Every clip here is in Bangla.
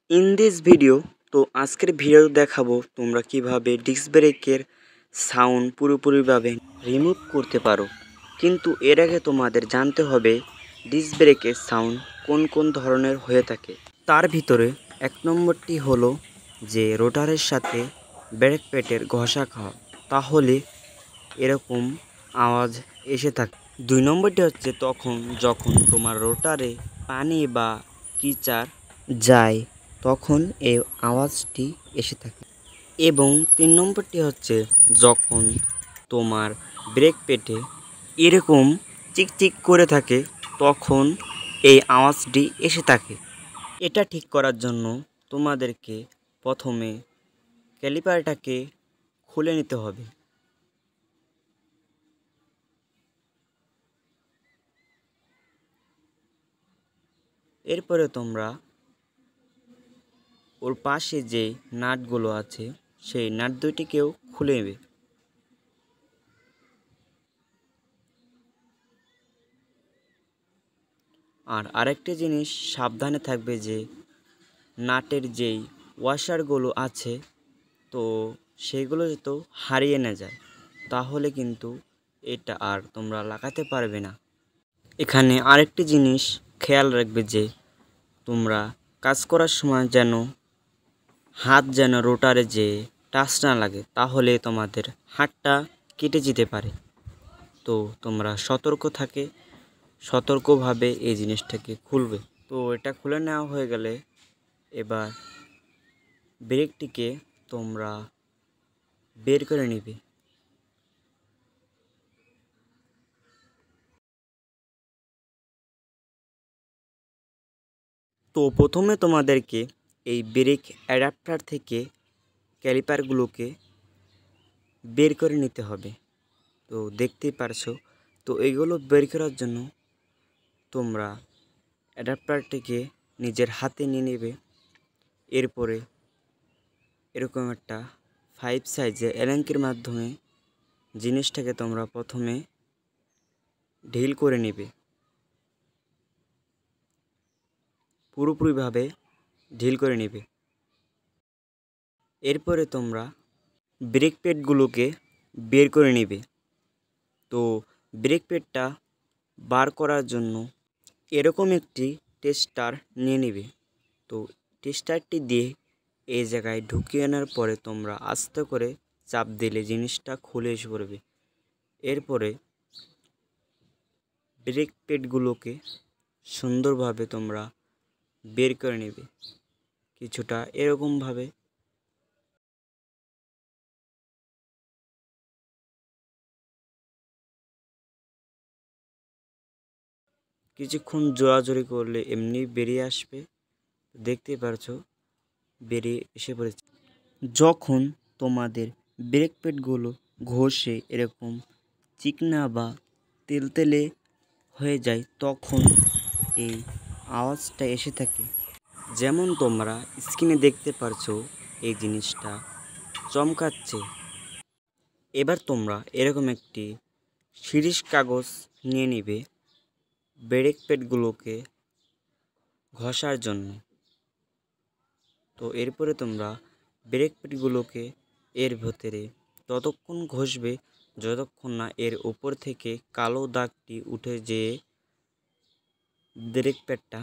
ইন দিস ভিডিও তো আজকের ভিডিও দেখাবো তোমরা কিভাবে ডিস্ক ব্রেকের সাউন্ড পুরোপুরিভাবে রিমুভ করতে পারো। কিন্তু এর আগে তোমাদের জানতে হবে ডিস্ক ব্রেকের সাউন্ড কোন কোন ধরনের হয়ে থাকে। তার ভিতরে এক নম্বরটি হলো যে রোটারের সাথে ব্রেক প্যাডের ঘষা খাওয়া, তাহলে এরকম আওয়াজ এসে থাকে। দুই নম্বরটি হচ্ছে যখন তোমার রোটারে পানি বা কিচার যায় তখন এই আওয়াজটি এসে থাকে। এবং তিন নম্বরটি হচ্ছে যখন তোমার ব্রেক প্যাডে এরকম চিকচিক করে থাকে তখন এই আওয়াজটি এসে থাকে। এটা ঠিক করার জন্য তোমাদেরকে প্রথমে ক্যালিপারটাকে খুলে নিতে হবে। এরপরে তোমরা ওর পাশে যে নাটগুলো আছে সেই নাট দুটিকেও খুলে নেবে। আর আরেকটি জিনিস সাবধানে থাকবে যে নাটের যেই ওয়াশারগুলো আছে তো সেইগুলো যাতে হারিয়ে না যায়, তাহলে কিন্তু এটা আর তোমরা লাগাতে পারবে না। এখানে আরেকটি জিনিস খেয়াল রাখবে যে তোমরা কাজ করার সময় হাত যেন রোটারে যে টাচ না লাগে, তাহলে তোমাদের হাতটা কেটে যেতে পারে। তো তোমরা সতর্কভাবে এই জিনিসটাকে খুলবে। তো এটা খুলে নেওয়া হয়ে গেলে এবার ব্রেকটিকে তোমরা বের করে নিবে। তো প্রথমে তোমাদেরকে এই ব্রেক অ্যাডাপ্টার থেকে ক্যালিপারগুলোকে বের করে নিতে হবে। তো দেখতেই পারছো, তো এইগুলো বের করার জন্য তোমরা অ্যাডাপ্টারটিকে নিজের হাতে নিয়ে নেবে। এরপরে এরকম একটা 5 সাইজের এলাঙ্কির মাধ্যমে জিনিসটাকে তোমরা প্রথমে ঢিল করে নেবে, পুরোপুরিভাবে ঢিল করে নেবে। এরপরে তোমরা ব্রেক প্যাডগুলোকে বের করে নেবে। তো ব্রেক প্যাডটা বার করার জন্য এরকম একটি টেস্টার নিয়ে নেবে। তো টেস্টারটি দিয়ে এই জায়গায় ঢুকিয়ে আনার পরে তোমরা আস্তে করে চাপ দিলে জিনিসটা খুলে এসে পড়বে। এরপরে ব্রেক প্যাডগুলোকে সুন্দরভাবে তোমরা বের করে নেবে, কিছুটা এরকমভাবে। কিছুক্ষণ জোরাজোরি করলে এমনি বেরিয়ে আসবে। দেখতেই পারছো বেরিয়ে এসে পড়েছে। যখন তোমাদের ব্রেক প্যাডগুলো ঘষে এরকম চিকনা বা তেলতেলে হয়ে যায় তখন এই আওয়াজটা এসে থাকে। যেমন তোমরা স্ক্রিনে দেখতে পারছো এই জিনিসটা চমকাচ্ছে। এবার তোমরা এরকম একটি শিরিষ কাগজ নিয়ে নিবে ব্রেক প্যাডগুলোকে ঘষার জন্য। তো এরপরে তোমরা ব্রেক প্যাডগুলোকে এর ভেতরে ততক্ষণ ঘষবে যতক্ষণ না এর উপর থেকে কালো দাগটি উঠে যেয়ে ব্রেক প্যাডটা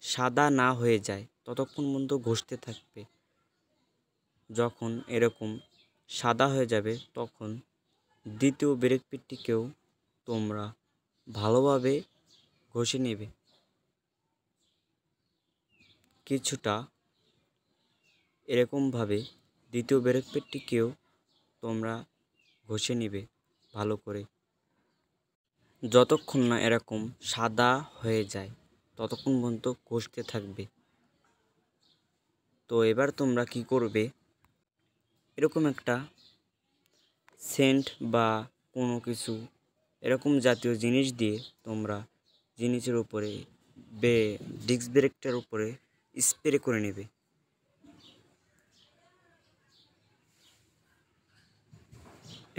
সাদা না হয়ে যায়, ততক্ষণ পর্যন্ত ঘষতে থাকবে। যখন এরকম সাদা হয়ে যাবে তখন দ্বিতীয় ব্রেক প্যাডটিকেও তোমরা ভালোভাবে ঘষে নেবে। কিছুটা এরকমভাবে দ্বিতীয় ব্রেক প্যাডটিকেও তোমরা ঘষে নেবে ভালো করে, যতক্ষণ না এরকম সাদা হয়ে যায় ততক্ষণ পর্যন্ত ঘষতে থাকবে। তো এবার তোমরা কি করবে, এরকম একটা সেন্ট বা কোনো কিছু এরকম জাতীয় জিনিস দিয়ে তোমরা জিনিসের উপরে ডিস্ক ব্রেকটার উপরে স্প্রে করে নেবে।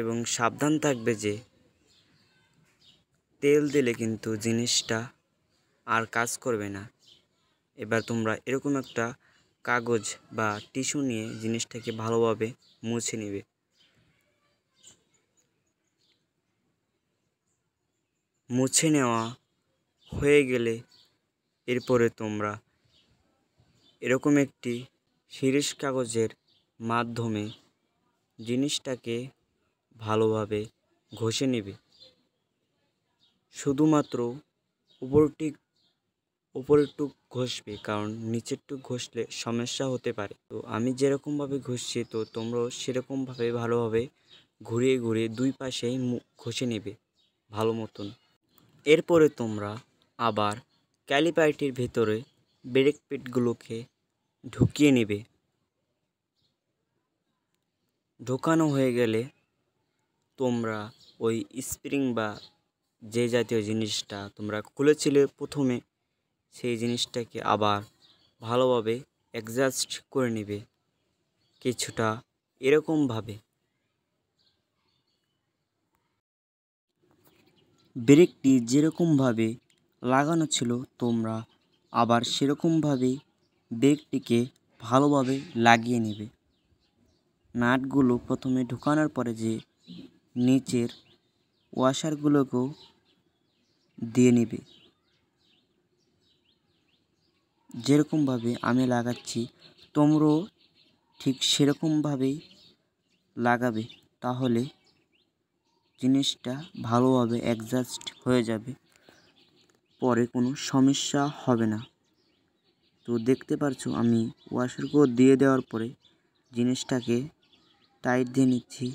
এবং সাবধান থাকবে যে তেল দিলে কিন্তু জিনিসটা আর কাজ করবে না। এবার তোমরা এরকম একটা কাগজ বা টিস্যু নিয়ে জিনিসটাকে ভালোভাবে মুছে নেবে। মুছে নেওয়া হয়ে গেলে এরপরে তোমরা এরকম একটি শিরিষ কাগজের মাধ্যমে জিনিসটাকে ভালোভাবে ঘষে নেবে। শুধুমাত্র উপরেরটুক ঘষবে, কারণ নিচেরটুক ঘষলে সমস্যা হতে পারে। তো আমি যেরকমভাবে ঘষছি তো তোমরাও সেরকমভাবে ভালোভাবে ঘুরিয়ে ঘুরিয়ে দুই পাশেই ঘষে নেবে ভালো মতন। এরপরে তোমরা আবার ক্যালিপারটির ভেতরে ব্রেক প্যাডগুলোকে ঢুকিয়ে নেবে। ঢোকানো হয়ে গেলে তোমরা ওই স্প্রিং বা যে জাতীয় জিনিসটা তোমরা খুলেছিলে প্রথমে, সেই জিনিসটাকে আবার ভালোভাবে অ্যাডজাস্ট করে নেবে কিছুটা এরকমভাবে। ব্রেকটি যেরকমভাবে লাগানো ছিল তোমরা আবার সেরকমভাবেই ব্রেকটিকে ভালোভাবে লাগিয়ে নেবে। নাটগুলো প্রথমে ঢোকানোর পরে যে নিচের ওয়াশারগুলোকেও দিয়ে নেবে। যেরকমভাবে আমি লাগাচ্ছি তোমরাও ঠিক সেরকমভাবেই লাগাবে, তাহলে জিনিসটা ভালোভাবে অ্যাডজাস্ট হয়ে যাবে, পরে কোনো সমস্যা হবে না। তো দেখতে পারছো আমি ওয়াশারগুলো দিয়ে দেওয়ার পরে জিনিসটাকে টাইট দিয়ে নিচ্ছি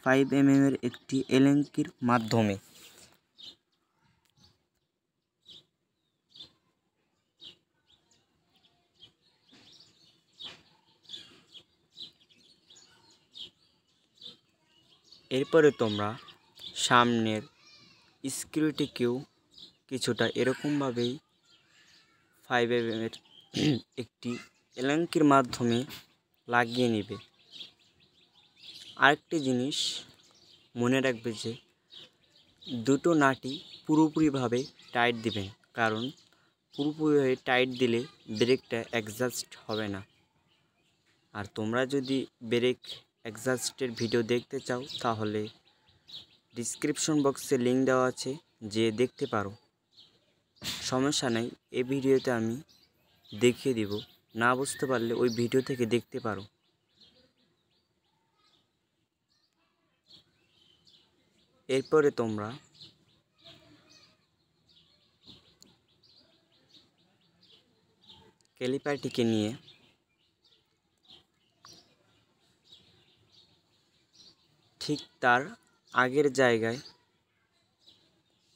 5 mm একটি এলেঙ্কির মাধ্যমে। এরপরে তোমরা সামনের স্ক্রুটিকেও কিছুটা এরকমভাবেই 5 mm একটি এলেঙ্কির মাধ্যমে লাগিয়ে নেবে। আরেকটি জিনিস মনে রাখবে যে দুটো নাটই পুরোপুরিভাবে টাইট দিবেন, কারণ পুরোপুরিভাবে টাইট দিলে ব্রেকটা অ্যাডজাস্ট হবে না। আর তোমরা যদি ব্রেক অ্যাডজাস্টের ভিডিও দেখতে চাও তাহলে ডিসক্রিপশন বক্সে লিঙ্ক দেওয়া আছে, যেয়ে দেখতে পারো, সমস্যা নেই। এই ভিডিওতে আমি দেখিয়ে দিব, না বুঝতে পারলে ওই ভিডিও থেকে দেখতে পারো। এরপরে তোমরা ক্যালিপারটিকে নিয়ে ঠিক তার আগের জায়গায়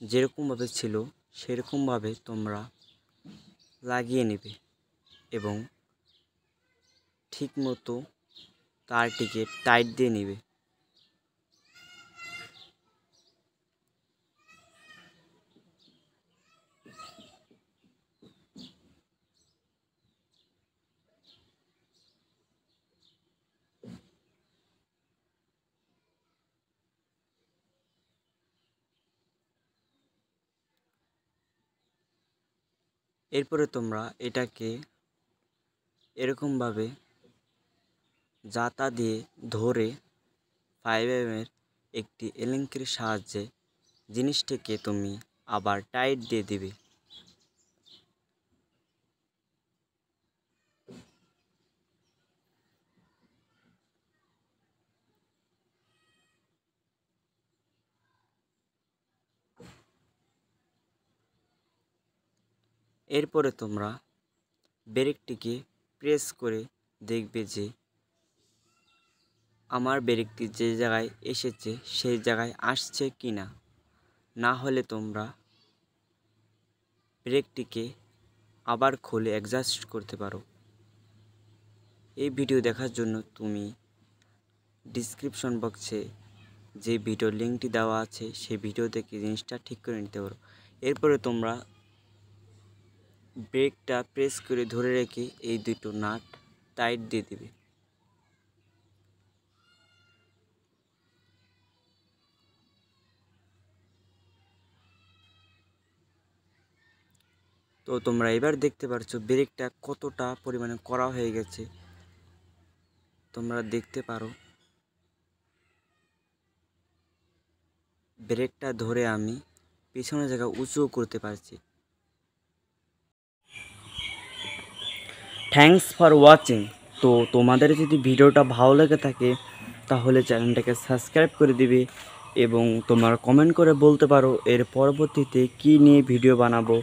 যেরকমভাবে ছিল সেরকমভাবে তোমরা লাগিয়ে নেবে এবং ঠিকমতো তারটিকে টাইট দিয়ে নেবে। এরপরে তোমরা এটাকে এরকমভাবে জাতা দিয়ে ধরে 5 mm একটি এলেঙ্কির সাহায্যে জিনিসটিকে তুমি আবার টাইট দিয়ে দিবে। এরপরে তোমরা ব্রেকটিকে প্রেস করে দেখবে যে আমার ব্রেকটি যে জায়গায় এসেছে সেই জায়গায় আসছে কি না। না হলে তোমরা ব্রেকটিকে আবার খুলে অ্যাডজাস্ট করতে পারো। এই ভিডিও দেখার জন্য তুমি ডিসক্রিপশন বক্সে যে ভিডিও লিঙ্কটি দেওয়া আছে সেই ভিডিও থেকে জিনিসটা ঠিক করে নিতে পারো। এরপরে তোমরা ব্রেকটা প্রেস করে ধরে রেখে এই দুটো নাট টাইট দিয়ে দিবে। তো তোমরা এবার দেখতে পারছো ব্রেকটা কতটা পরিমাণে করা হয়ে গেছে, তোমরা দেখতে পারো। ব্রেকটা ধরে আমি পিছনের জায়গা উঁচু করতে পারছি। Thanks for watching. তো তোমাদের যদি ভিডিওটা ভালো লেগে থাকে তাহলে চ্যানেলটাকে সাবস্ক্রাইব করে দিবে এবং তোমরা কমেন্ট করে বলতে পারো এর পরবর্তীতে কী নিয়ে ভিডিও বানাবো।